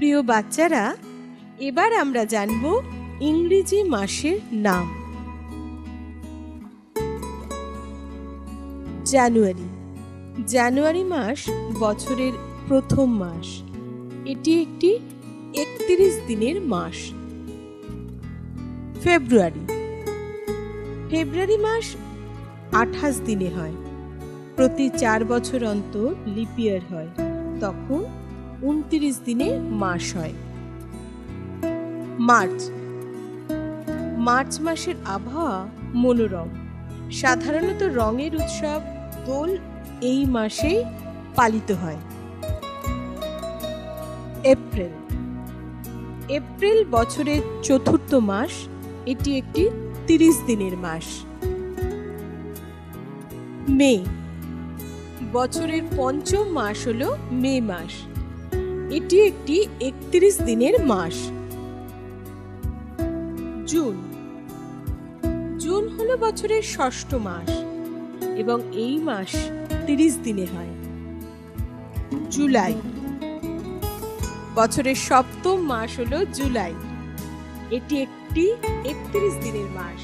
প্রিয় বাচ্চারা, এবার আমরা জানব ইংরেজি মাসের নাম। জানুয়ারি। জানুয়ারি মাস বছরের প্রথম মাস। এটি একটি 31 দিনের মাস। ফেব্রুয়ারি। ফেব্রুয়ারি মাস 28 দিনে হয়। প্রতি 4 বছর অন্তর লিপ ইয়ার হয়, তখন 29 দিনে মাস হয়। মার্চ। মার্চ মাসের আবহাওয়া মনোরম। সাধারণত রঙের উৎসব দোল এই মাসেই পালিত হয়। এপ্রিল। এপ্রিল বছরের চতুর্থ মাস। এটি একটি 30 দিনের মাস। মে। বছরের পঞ্চম মাস হলো মে মাস। এটি একটি 31 দিনের মাস। জুন। জুন হলো বছরের ষষ্ঠ মাস এবং এই মাস 30 দিনে হয়। জুলাই। বছরের সপ্তম মাস হলো জুলাই। এটি একটি 31 দিনের মাস।